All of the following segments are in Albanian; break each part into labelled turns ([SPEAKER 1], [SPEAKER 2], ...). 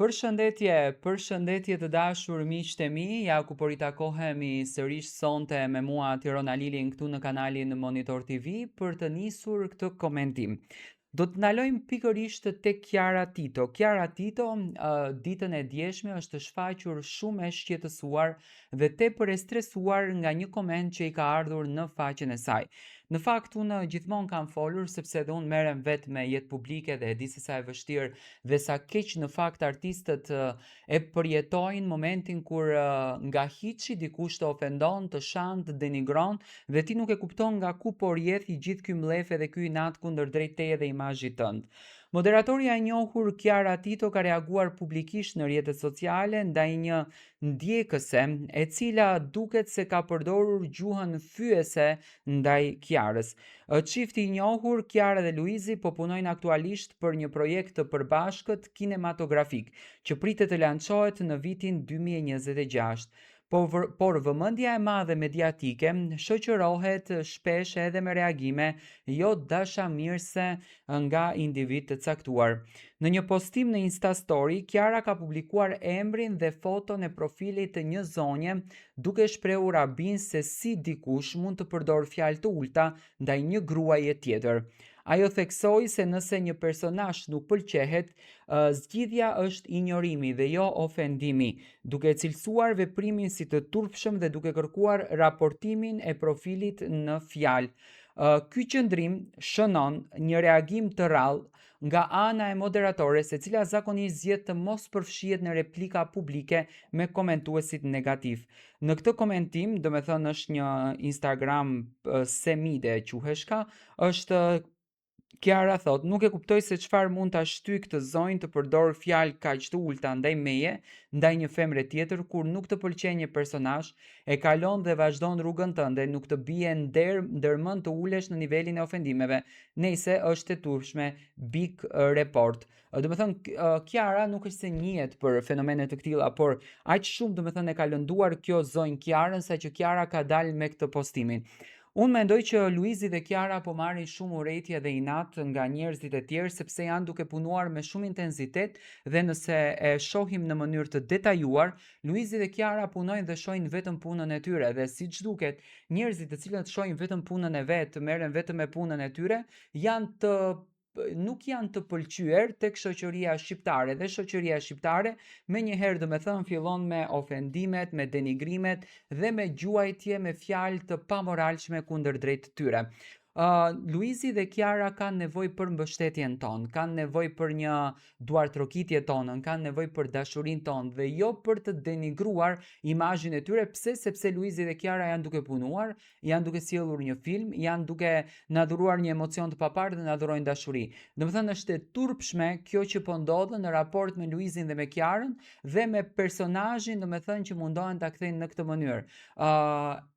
[SPEAKER 1] Përshëndetje të dashur miqtë e mi, ja ku po ritakohemi sërish sonte me mua Tirona Lilin këtu në kanalin Monitor TV për të nisur këtë komentim. Do të ndalojmë pikërisht tek Kiara Tito. Kiara Tito, ditën e djeshme është shfaqur shumë e shqetësuar dhe tepër e stresuar nga një koment që i ka ardhur në faqen e saj. Në fakt, unë gjithmonë kam folur sepse dhe unë merrem vetë me jetë publike dhe e di se sa e vështirë dhe sa keq në fakt artistët e përjetojnë momentin kur nga hiçi dikush të ofendon, të shan, të denigron dhe ti nuk e kupton nga ku po rrjedh i gjithë ky mllef edhe ky inat kundër drejt teje dhe imazhit tënd. Moderatoria e njohur Kiara Tito ka reaguar publikisht në rrjetet sociale ndaj një ndjekëse e cila duket se ka përdorur gjuhën fyese ndaj Kiarës. Çifti i njohur Kiara dhe Luizi po punojnë aktualisht për një projekt të përbashkët kinematografik që pritet të lançohet në vitin 2026. Por vëmendja e madhe mediatike shoqërohet shpesh edhe me reagime jo dashamirëse nga individ të caktuar. Në një postim në Insta Story, Kiara ka publikuar emrin dhe foton e profilit të një zonje, duke shprehur rabin se si dikush mund të përdor fjalë të ulta ndaj një gruaje tjetër. Ajo theksoi se nëse një personazh nuk pëlqehet, zgjidhja është injorimi dhe jo ofendimi, duke cilësuar veprimin si të turpshëm dhe duke kërkuar raportimin e profilit në fjalë. Ky qëndrim shënon një reagim të rrallë nga ana e moderatores, e cila zakonisht zgjedh të mos përfshihet në replika publike me komentuesit negativ. Në këtë komentim, do me thënë është një Instagram Semide quheshka, është Kiara thot, nuk e kuptoj se çfarë mund ta shtyj këtë zonjë të përdor fjalë kaq të ulta ndaj meje, ndaj një femre tjetër kur nuk të pëlqen një personazh, e kalon dhe vazhdon rrugën tënde, nuk të bie ndërmend të ulesh në nivelin e ofendimeve. Nejse, është e turpshme, big report. Do të thënë Kiara nuk është se njihet për fenomene të këtilla, por aq shumë do të thënë e ka lënduar kjo zonjë Kiarën sa që Kiara ka dalë me këtë postimin. Unë mendoj që Luizi dhe Kiara po marrin shumë urrëtie dhe inat nga njerëzit e tjerë sepse janë duke punuar me shumë intensitet dhe nëse e shohim në mënyrë të detajuar, Luizi dhe Kiara punojnë dhe shohin vetëm punën e tyre dhe siç duket, njerëzit të cilët shohin vetëm punën e vet, merren vetëm me punën e tyre, nuk janë të pëlqyer tek shoqëria shqiptare dhe shoqëria shqiptare menjëherë do me thënë fillon me ofendimet, me denigrimet dhe me gjuajtje me fjalë të pamoralshme kundër drejt tyre. Luizi dhe Kiara kanë nevojë për mbështetjen tonë, kanë nevojë për një duartrokitje tonën, kanë nevojë për dashurinë tonë dhe jo për të denigruar imazhin e tyre. Pse? Sepse Luizi dhe Kiara janë duke punuar, janë duke sjellur një film, janë duke na dhuruar një emocion të paparë dhe na dhurojnë dashuri. Domethënë është e turpshme kjo që po ndodh në raport me Luizin dhe me Kiarën dhe me personazhin, domethënë që mundohen ta kthejnë në këtë mënyrë.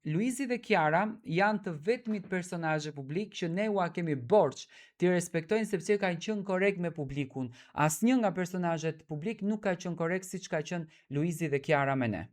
[SPEAKER 1] Luizi dhe Kiara janë të vetmit personazhe publik që ne ua kemi borx t'i respektojnë sepse kanë qenë korrekt me publikun. Asnjë nga personazhet publik nuk ka qenë korrekt siç ka qenë Luizi dhe Kiara me ne.